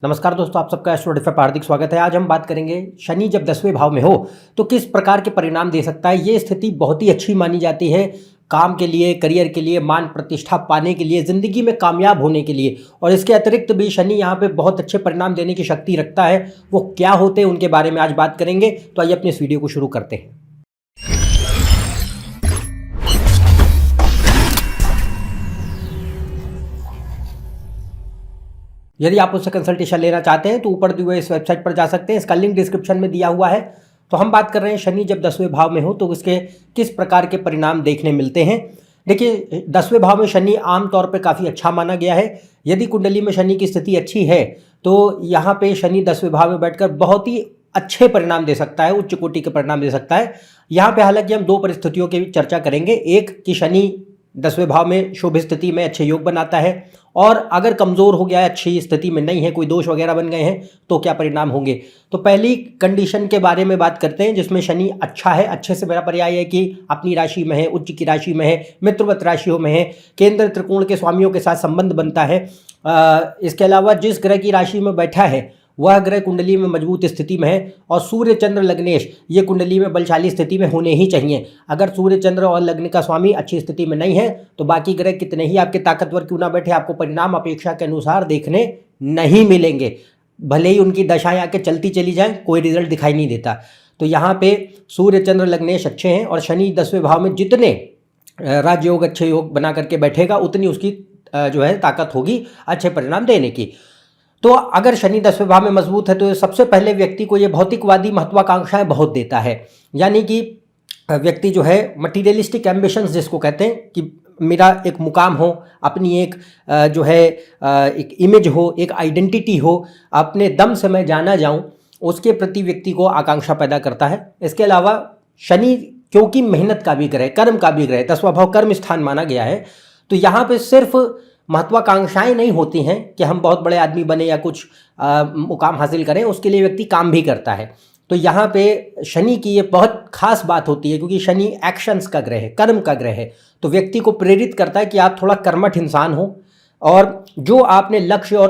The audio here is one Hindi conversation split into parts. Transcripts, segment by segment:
नमस्कार दोस्तों, आप सबका एस्ट्रोडिफाई पर हार्दिक स्वागत है। आज हम बात करेंगे शनि जब 10वें भाव में हो तो किस प्रकार के परिणाम दे सकता है। ये स्थिति बहुत ही अच्छी मानी जाती है काम के लिए, करियर के लिए, मान प्रतिष्ठा पाने के लिए, ज़िंदगी में कामयाब होने के लिए। और इसके अतिरिक्त भी शनि यहाँ पे बहुत अच्छे परिणाम देने की शक्ति रखता है। वो क्या होते हैं उनके बारे में आज बात करेंगे। तो आइए अपनी इस वीडियो को शुरू करते हैं। यदि आप उससे कंसल्टेशन लेना चाहते हैं तो ऊपर दिए हुए इस वेबसाइट पर जा सकते हैं। इसका लिंक डिस्क्रिप्शन में दिया हुआ है। तो हम बात कर रहे हैं शनि जब 10वें भाव में हो तो उसके किस प्रकार के परिणाम देखने मिलते हैं। देखिए, 10वें भाव में शनि आमतौर पे काफ़ी अच्छा माना गया है। यदि कुंडली में शनि की स्थिति अच्छी है तो यहाँ पे शनि 10वें भाव में बैठकर बहुत ही अच्छे परिणाम दे सकता है, उच्च कोटि के परिणाम दे सकता है। यहाँ पे हालांकि हम दो परिस्थितियों की चर्चा करेंगे। एक कि शनि 10वें भाव में शुभ स्थिति में अच्छे योग बनाता है, और अगर कमज़ोर हो गया है, अच्छी स्थिति में नहीं है, कोई दोष वगैरह बन गए हैं तो क्या परिणाम होंगे। तो पहली कंडीशन के बारे में बात करते हैं जिसमें शनि अच्छा है। अच्छे से मेरा पर्याय है कि अपनी राशि में है, उच्च की राशि में है, मित्रवत राशियों में है, केंद्र त्रिकोण के स्वामियों के साथ संबंध बनता है। इसके अलावा जिस ग्रह की राशि में बैठा है वह ग्रह कुंडली में मजबूत स्थिति में है, और सूर्य चंद्र लग्नेश ये कुंडली में बलशाली स्थिति में होने ही चाहिए। अगर सूर्य चंद्र और लग्न का स्वामी अच्छी स्थिति में नहीं है तो बाकी ग्रह कितने ही आपके ताकतवर क्यों ना बैठे, आपको परिणाम अपेक्षा के अनुसार देखने नहीं मिलेंगे। भले ही उनकी दशाएं आके चलती चली जाएं, कोई रिजल्ट दिखाई नहीं देता। तो यहाँ पे सूर्य चंद्र लग्नेश अच्छे हैं, और शनि 10वें भाव में जितने राजयोग अच्छे योग बना करके बैठेगा उतनी उसकी जो है ताकत होगी अच्छे परिणाम देने की। तो अगर शनि 10वें भाव में मजबूत है तो सबसे पहले व्यक्ति को ये भौतिकवादी महत्वाकांक्षाएं बहुत देता है। यानी कि व्यक्ति जो है मटीरियलिस्टिक एम्बिशंस जिसको कहते हैं कि मेरा एक मुकाम हो, अपनी एक जो है एक इमेज हो, एक आइडेंटिटी हो, अपने दम से मैं जाना जाऊं, उसके प्रति व्यक्ति को आकांक्षा पैदा करता है। इसके अलावा शनि क्योंकि मेहनत का भी ग्रह, कर्म का भी ग्रह, 10वां भाव कर्म स्थान माना गया है, तो यहाँ पे सिर्फ महत्वाकांक्षाएं नहीं होती हैं कि हम बहुत बड़े आदमी बने या कुछ मुकाम हासिल करें, उसके लिए व्यक्ति काम भी करता है। तो यहाँ पे शनि की ये बहुत खास बात होती है क्योंकि शनि एक्शंस का ग्रह है, कर्म का ग्रह है। तो व्यक्ति को प्रेरित करता है कि आप थोड़ा कर्मठ इंसान हो, और जो आपने लक्ष्य और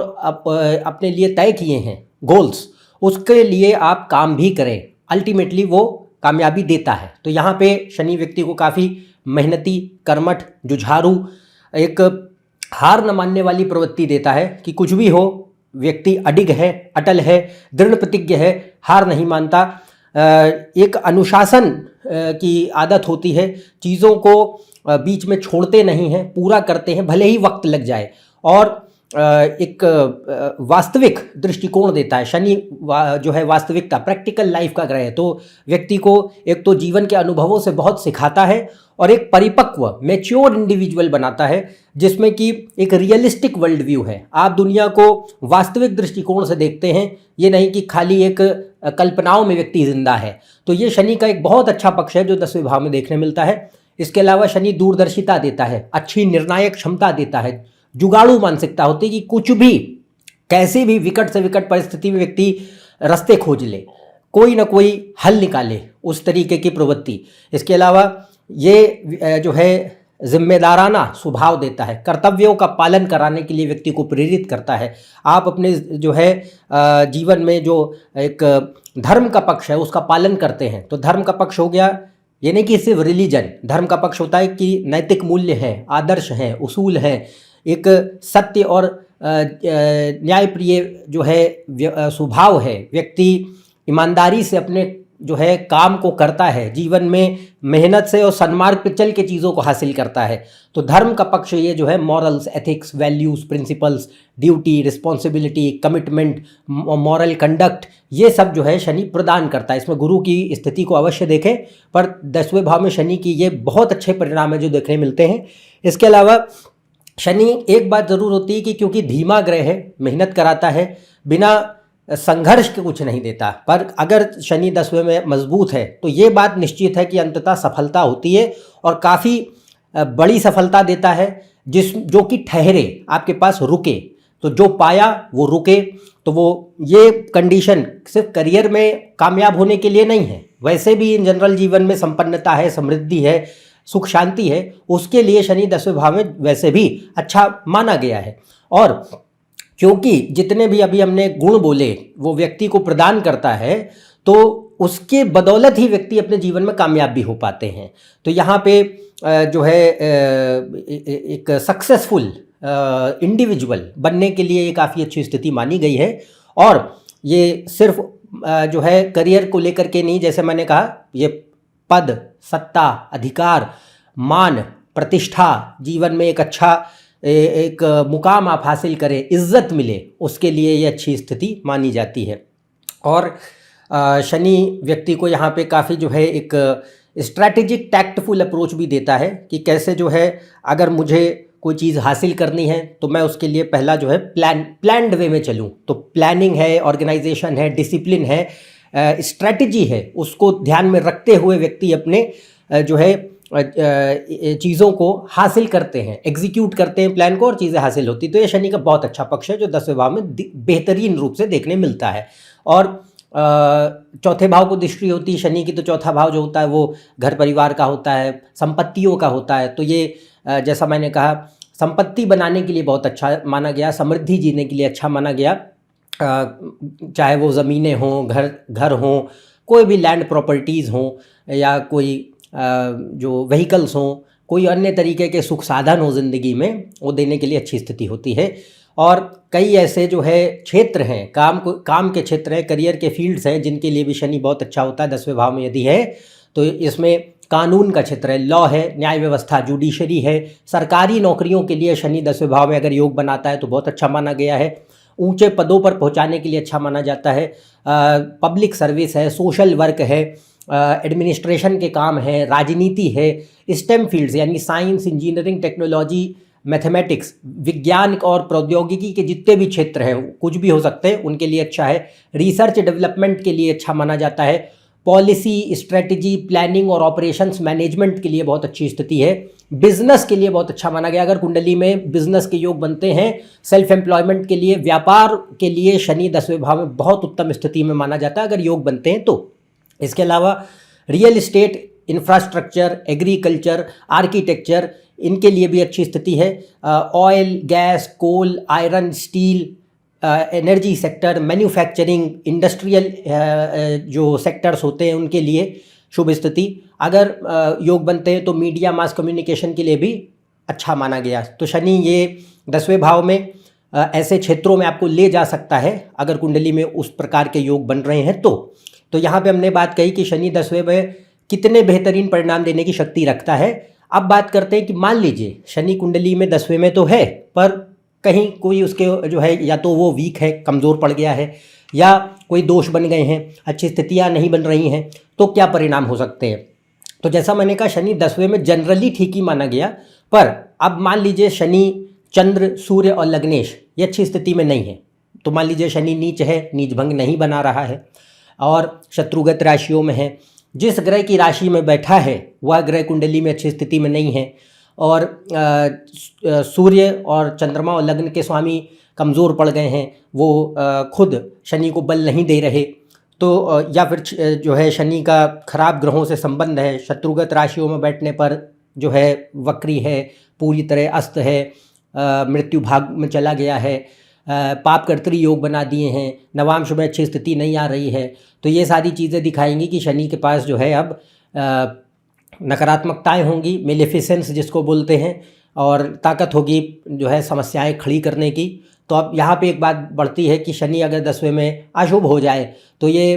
अपने लिए तय किए हैं गोल्स, उसके लिए आप काम भी करें। अल्टीमेटली वो कामयाबी देता है। तो यहाँ पे शनि व्यक्ति को काफ़ी मेहनती, कर्मठ, जुझारू, एक हार न मानने वाली प्रवृत्ति देता है कि कुछ भी हो व्यक्ति अडिग है, अटल है, दृढ़ प्रतिज्ञ है, हार नहीं मानता। एक अनुशासन की आदत होती है, चीज़ों को बीच में छोड़ते नहीं हैं, पूरा करते हैं भले ही वक्त लग जाए, और एक वास्तविक दृष्टिकोण देता है। शनि जो है वास्तविकता, प्रैक्टिकल लाइफ का ग्रह है। तो व्यक्ति को एक तो जीवन के अनुभवों से बहुत सिखाता है, और एक परिपक्व मैच्योर इंडिविजुअल बनाता है जिसमें कि एक रियलिस्टिक वर्ल्ड व्यू है। आप दुनिया को वास्तविक दृष्टिकोण से देखते हैं, ये नहीं कि खाली एक कल्पनाओं में व्यक्ति जिंदा है। तो ये शनि का एक बहुत अच्छा पक्ष है जो 10वें भाव में देखने मिलता है। इसके अलावा शनि दूरदर्शिता देता है, अच्छी निर्णायक क्षमता देता है, जुगाड़ू मानसिकता होती है कि कुछ भी, कैसे भी विकट से विकट परिस्थिति में व्यक्ति रास्ते खोज ले, कोई ना कोई हल निकाले, उस तरीके की प्रवृत्ति। इसके अलावा ये जो है जिम्मेदाराना स्वभाव देता है, कर्तव्यों का पालन कराने के लिए व्यक्ति को प्रेरित करता है। आप अपने जो है जीवन में जो एक धर्म का पक्ष है उसका पालन करते हैं। तो धर्म का पक्ष हो गया, ये नहीं कि सिर्फ रिलीजन, धर्म का पक्ष होता है कि नैतिक मूल्य है, आदर्श हैं, उसूल हैं, एक सत्य और न्यायप्रिय जो है स्वभाव है। व्यक्ति ईमानदारी से अपने जो है काम को करता है, जीवन में मेहनत से और सन्मार्ग पर चल के चीज़ों को हासिल करता है। तो धर्म का पक्ष ये जो है morals, ethics, values, principles, duty, responsibility, commitment, moral conduct, ये सब जो है शनि प्रदान करता है। इसमें गुरु की स्थिति को अवश्य देखें, पर 10वें भाव में शनि की ये बहुत अच्छे परिणाम है जो देखने मिलते हैं। इसके अलावा शनि एक बात ज़रूर होती है कि क्योंकि धीमा ग्रह है, मेहनत कराता है, बिना संघर्ष के कुछ नहीं देता। पर अगर शनि 10वें में मजबूत है तो ये बात निश्चित है कि अंततः सफलता होती है, और काफ़ी बड़ी सफलता देता है जो कि ठहरे, आपके पास रुके। तो जो पाया वो रुके। तो वो ये कंडीशन सिर्फ करियर में कामयाब होने के लिए नहीं है, वैसे भी इन जनरल जीवन में संपन्नता है, समृद्धि है, सुख शांति है, उसके लिए शनि 10वें भाव में वैसे भी अच्छा माना गया है। और क्योंकि जितने भी अभी हमने गुण बोले वो व्यक्ति को प्रदान करता है, तो उसके बदौलत ही व्यक्ति अपने जीवन में कामयाब भी हो पाते हैं। तो यहाँ पे जो है एक सक्सेसफुल इंडिविजुअल बनने के लिए ये काफ़ी अच्छी स्थिति मानी गई है। और ये सिर्फ जो है करियर को लेकर के नहीं, जैसे मैंने कहा, ये पद, सत्ता, अधिकार, मान, प्रतिष्ठा, जीवन में एक अच्छा एक मुकाम आप हासिल करें, इज्जत मिले, उसके लिए ये अच्छी स्थिति मानी जाती है। और शनि व्यक्ति को यहाँ पे काफ़ी जो है एक स्ट्रैटेजिक टैक्टफुल अप्रोच भी देता है कि कैसे जो है अगर मुझे कोई चीज़ हासिल करनी है तो मैं उसके लिए पहला जो है प्लान्ड वे में चलूँ। तो प्लानिंग है, ऑर्गेनाइजेशन है, डिसिप्लिन है, स्ट्रैटेजी है, उसको ध्यान में रखते हुए व्यक्ति अपने जो है चीज़ों को हासिल करते हैं, एग्जीक्यूट करते हैं प्लान को, और चीज़ें हासिल होती। तो ये शनि का बहुत अच्छा पक्ष है जो 10वें भाव में बेहतरीन रूप से देखने मिलता है। और चौथे भाव को दृष्टि होती है शनि की, तो चौथा भाव जो होता है वो घर परिवार का होता है, संपत्तियों का होता है। तो ये जैसा मैंने कहा, संपत्ति बनाने के लिए बहुत अच्छा माना गया, समृद्धि जीने के लिए अच्छा माना गया। चाहे वो ज़मीनें हों, घर हों, कोई भी लैंड प्रॉपर्टीज़ हों, या कोई जो व्हीकल्स हों, कोई अन्य तरीके के सुख साधन हो ज़िंदगी में, वो देने के लिए अच्छी स्थिति होती है। और कई ऐसे जो है क्षेत्र हैं, काम के क्षेत्र हैं, करियर के फील्ड्स हैं, जिनके लिए भी शनि बहुत अच्छा होता है 10वें भाव में यदि है। तो इसमें कानून का क्षेत्र है, लॉ है, न्याय व्यवस्था, जुडिशरी है। सरकारी नौकरियों के लिए शनि 10वें भाव में अगर योग बनाता है तो बहुत अच्छा माना गया है। ऊंचे पदों पर पहुंचाने के लिए अच्छा माना जाता है। पब्लिक सर्विस है, सोशल वर्क है, एडमिनिस्ट्रेशन के काम है, राजनीति है, स्टेम फील्ड्स यानी साइंस, इंजीनियरिंग, टेक्नोलॉजी, मैथमेटिक्स, विज्ञान और प्रौद्योगिकी के जितने भी क्षेत्र हैं, कुछ भी हो सकते हैं, उनके लिए अच्छा है। रिसर्च डेवलपमेंट के लिए अच्छा माना जाता है। पॉलिसी, स्ट्रेटजी, प्लानिंग और ऑपरेशंस मैनेजमेंट के लिए बहुत अच्छी स्थिति है। बिजनेस के लिए बहुत अच्छा माना गया। अगर कुंडली में बिजनेस के योग बनते हैं, सेल्फ एम्प्लॉयमेंट के लिए, व्यापार के लिए शनि 10वें भाव में बहुत उत्तम स्थिति में माना जाता है अगर योग बनते हैं तो। इसके अलावा real estate, infrastructure, agriculture, architecture, इनके लिए भी अच्छी स्थिति है। Oil, gas, coal, iron, steel, energy sector, manufacturing, industrial जो सेक्टर्स होते हैं उनके लिए शुभ स्थिति। अगर योग बनते हैं तो मीडिया, मास कम्युनिकेशन के लिए भी अच्छा माना गया। तो शनि ये 10वें भाव में ऐसे क्षेत्रों में आपको ले जा सकता है अगर कुंडली में उस प्रकार के योग बन रहे हैं तो यहाँ पे हमने बात कही कि शनि 10वें में कितने बेहतरीन परिणाम देने की शक्ति रखता है। अब बात करते हैं कि मान लीजिए शनि कुंडली में 10वें में तो है, पर कहीं कोई उसके जो है या तो वो वीक है, कमज़ोर पड़ गया है, या कोई दोष बन गए हैं, अच्छी स्थितियाँ नहीं बन रही हैं, तो क्या परिणाम हो सकते हैं। तो जैसा मैंने कहा, शनि 10वें में जनरली ठीक ही माना गया, पर अब मान लीजिए शनि, चंद्र, सूर्य और लग्नेश ये अच्छी स्थिति में नहीं है। तो मान लीजिए शनि नीच है, नीच भंग नहीं बना रहा है और शत्रुगत राशियों में है। जिस ग्रह की राशि में बैठा है वह ग्रह कुंडली में अच्छी स्थिति में नहीं है, और सूर्य और चंद्रमा और लग्न के स्वामी कमज़ोर पड़ गए हैं, वो खुद शनि को बल नहीं दे रहे, तो या फिर जो है शनि का खराब ग्रहों से संबंध है, शत्रुगत राशियों में बैठने पर जो है वक्री है, पूरी तरह अस्त है, मृत्यु भाग में चला गया है, पापकर्तरी योग बना दिए हैं, नवांश में अच्छी स्थिति नहीं आ रही है। तो ये सारी चीज़ें दिखाएंगी कि शनि के पास जो है अब नकारात्मकताएं होंगी, मेलेफिसेंस जिसको बोलते हैं, और ताकत होगी जो है समस्याएं खड़ी करने की। तो अब यहाँ पे एक बात बढ़ती है कि शनि अगर 10वें में अशुभ हो जाए तो ये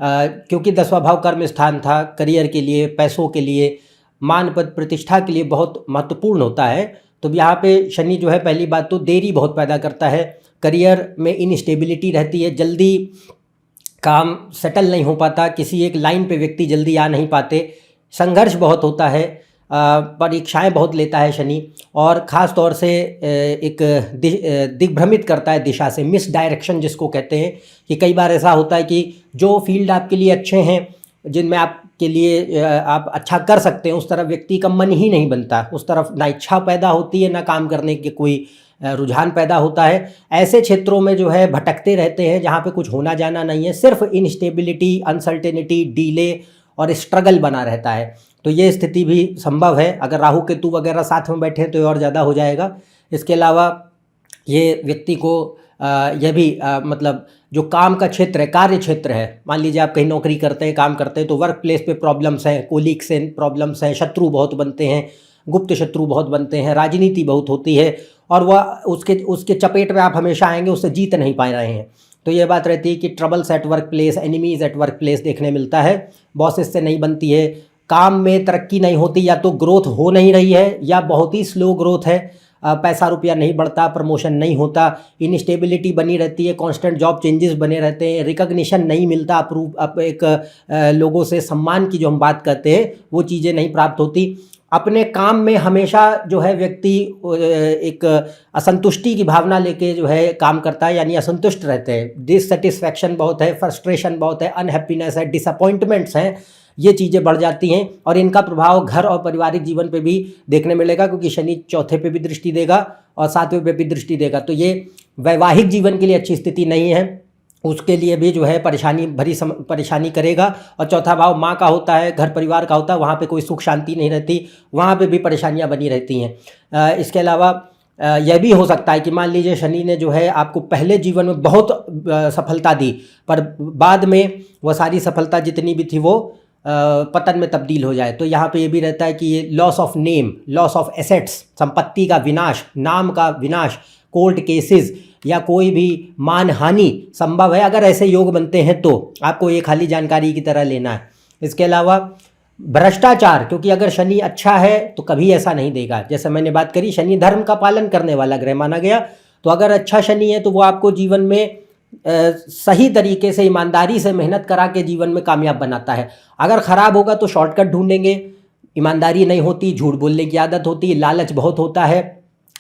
क्योंकि 10वां भाव कर्म स्थान था, करियर के लिए, पैसों के लिए, मान पद प्रतिष्ठा के लिए बहुत महत्वपूर्ण होता है। तो यहाँ पे शनि जो है, पहली बात तो देरी बहुत पैदा करता है, करियर में इनस्टेबिलिटी रहती है, जल्दी काम सेटल नहीं हो पाता, किसी एक लाइन पे व्यक्ति जल्दी आ नहीं पाते, संघर्ष बहुत होता है, परीक्षाएं बहुत लेता है शनि, और ख़ास तौर से एक दिग्भ्रमित करता है दिशा से, मिस डायरेक्शन जिसको कहते हैं। कि कई बार ऐसा होता है कि जो फील्ड आपके लिए अच्छे हैं, जिनमें आपके लिए आप अच्छा कर सकते हैं, उस तरफ व्यक्ति का मन ही नहीं बनता, उस तरफ ना इच्छा पैदा होती है, ना काम करने के कोई रुझान पैदा होता है। ऐसे क्षेत्रों में जो है भटकते रहते हैं जहाँ पे कुछ होना जाना नहीं है, सिर्फ इनस्टेबिलिटी, अनसर्टेनिटी, डीले और स्ट्रगल बना रहता है। तो ये स्थिति भी संभव है। अगर राहु केतु वगैरह साथ में बैठे तो और ज़्यादा हो जाएगा। इसके अलावा ये व्यक्ति को यह भी मतलब जो काम का क्षेत्र है, कार्य क्षेत्र है, मान लीजिए आप कहीं नौकरी करते हैं, काम करते हैं, तो वर्क प्लेस पे प्रॉब्लम्स हैं, कोलीग से प्रॉब्लम्स हैं, शत्रु बहुत बनते हैं, गुप्त शत्रु बहुत बनते हैं, राजनीति बहुत होती है और वह उसके चपेट में आप हमेशा आएंगे, उससे जीत नहीं पा रहे हैं। तो ये बात रहती है कि troubles at work place, enemies at work place देखने मिलता है, बॉसेस से नहीं बनती है, काम में तरक्की नहीं होती, या तो ग्रोथ हो नहीं रही है या बहुत ही स्लो ग्रोथ है, पैसा रुपया नहीं बढ़ता, प्रमोशन नहीं होता, इनस्टेबिलिटी बनी रहती है, कांस्टेंट जॉब चेंजेस बने रहते हैं, रिकग्निशन नहीं मिलता, अप्रूव एक लोगों से सम्मान की जो हम बात करते हैं वो चीज़ें नहीं प्राप्त होती। अपने काम में हमेशा जो है व्यक्ति एक असंतुष्टि की भावना लेके जो है काम करता है, यानी असंतुष्ट रहते हैं, डिससेटिस्फैक्शन बहुत है, फ्रस्ट्रेशन बहुत है, अनहैप्पीनेस है, डिसअपॉइंटमेंट्स हैं, ये चीज़ें बढ़ जाती हैं और इनका प्रभाव घर और पारिवारिक जीवन पे भी देखने मिलेगा, क्योंकि शनि चौथे पे भी दृष्टि देगा और सातवें पे भी दृष्टि देगा। तो ये वैवाहिक जीवन के लिए अच्छी स्थिति नहीं है, उसके लिए भी जो है परेशानी करेगा। और चौथा भाव माँ का होता है, घर परिवार का होता है, वहाँ पे कोई सुख शांति नहीं रहती, वहाँ पे भी परेशानियाँ बनी रहती हैं। इसके अलावा यह भी हो सकता है कि मान लीजिए शनि ने जो है आपको पहले जीवन में बहुत सफलता दी, पर बाद में वह सारी सफलता जितनी भी थी वो पतन में तब्दील हो जाए। तो यहाँ पे ये भी रहता है कि ये loss of name, loss of assets, संपत्ति का विनाश, नाम का विनाश, कोर्ट केसेस या कोई भी मानहानि संभव है। अगर ऐसे योग बनते हैं तो आपको ये खाली जानकारी की तरह लेना है। इसके अलावा भ्रष्टाचार, क्योंकि अगर शनि अच्छा है तो कभी ऐसा नहीं देगा। जैसे मैंने बात करी, शनि धर्म का पालन करने वाला ग्रह माना गया, तो अगर अच्छा शनि है तो वो आपको जीवन में सही तरीके से ईमानदारी से मेहनत करा के जीवन में कामयाब बनाता है। अगर ख़राब होगा तो शॉर्टकट ढूंढेंगे, ईमानदारी नहीं होती, झूठ बोलने की आदत होती, लालच बहुत होता है,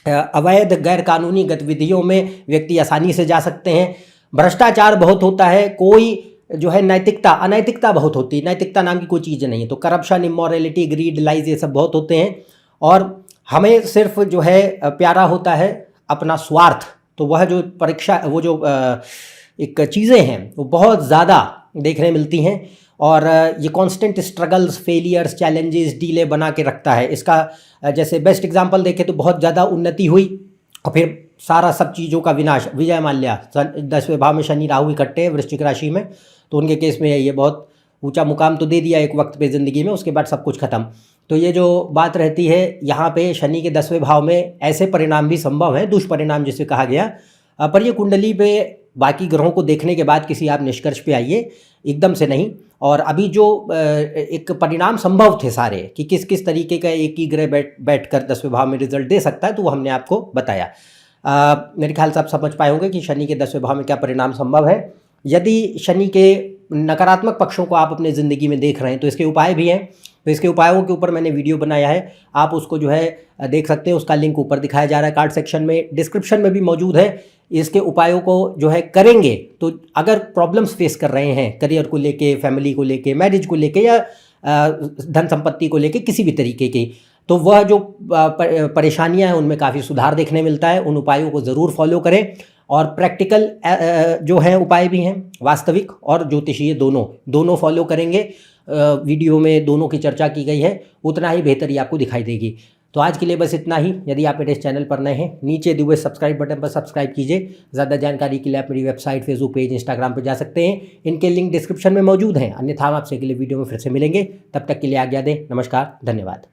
अवैध गैर कानूनी गतिविधियों में व्यक्ति आसानी से जा सकते हैं, भ्रष्टाचार बहुत होता है, कोई जो है अनैतिकता बहुत होती है, नैतिकता नाम की कोई चीज़ नहीं है। तो करप्शन, इमोरलिटी, ग्रीड, लाइज, ये सब बहुत होते हैं। और हमें सिर्फ जो है प्यारा होता है अपना स्वार्थ। तो वह जो वो जो एक चीज़ें हैं वो बहुत ज़्यादा देखने मिलती हैं और ये constant struggles, failures, challenges, delay बना के रखता है। इसका जैसे बेस्ट एग्जांपल देखें तो बहुत ज़्यादा उन्नति हुई और फिर सारा सब चीज़ों का विनाश। विजय माल्या 10वें भाव में शनि राहु इकट्ठे वृश्चिक राशि में, तो उनके केस में ये बहुत ऊंचा मुकाम तो दे दिया एक वक्त पे ज़िंदगी में, उसके बाद सब कुछ ख़त्म। तो ये जो बात रहती है यहाँ पे शनि के 10वें भाव में ऐसे परिणाम भी संभव हैं, दुष्परिणाम जिसे कहा गया। पर ये कुंडली पे बाकी ग्रहों को देखने के बाद किसी आप निष्कर्ष पे आइए, एकदम से नहीं। और अभी जो एक परिणाम संभव थे सारे कि किस किस तरीके का एक ही ग्रह बैठ कर 10वें भाव में रिजल्ट दे सकता है, तो वो हमने आपको बताया। मेरे ख्याल से आप समझ पाए होंगे कि शनि के 10वें भाव में क्या परिणाम संभव है। यदि शनि के नकारात्मक पक्षों को आप अपने ज़िंदगी में देख रहे हैं तो इसके उपाय भी हैं। तो इसके उपायों के ऊपर मैंने वीडियो बनाया है, आप उसको जो है देख सकते हैं, उसका लिंक ऊपर दिखाया जा रहा है कार्ड सेक्शन में, डिस्क्रिप्शन में भी मौजूद है। इसके उपायों को जो है करेंगे तो अगर प्रॉब्लम्स फेस कर रहे हैं करियर को लेके, फैमिली को लेके, मैरिज को लेके या धन संपत्ति को लेके किसी भी तरीके की, तो वह जो परेशानियां हैं उनमें काफ़ी सुधार देखने मिलता है। उन उपायों को ज़रूर फॉलो करें और प्रैक्टिकल जो हैं उपाय भी हैं, वास्तविक और ज्योतिषीय दोनों फॉलो करेंगे। वीडियो में दोनों की चर्चा की गई है, उतना ही बेहतरी आपको दिखाई देगी। तो आज के लिए बस इतना ही। यदि आप मेरे इस चैनल पर नए हैं, नीचे दिए हुए सब्सक्राइब बटन पर सब्सक्राइब कीजिए। ज़्यादा जानकारी के लिए आप मेरी वेबसाइट, फेसबुक पेज, इंस्टाग्राम पर जा सकते हैं, इनके लिंक डिस्क्रिप्शन में मौजूद हैं। अन्यथा हम आपसे अगले वीडियो में फिर से मिलेंगे, तब तक के लिए आज्ञा दें। नमस्कार, धन्यवाद।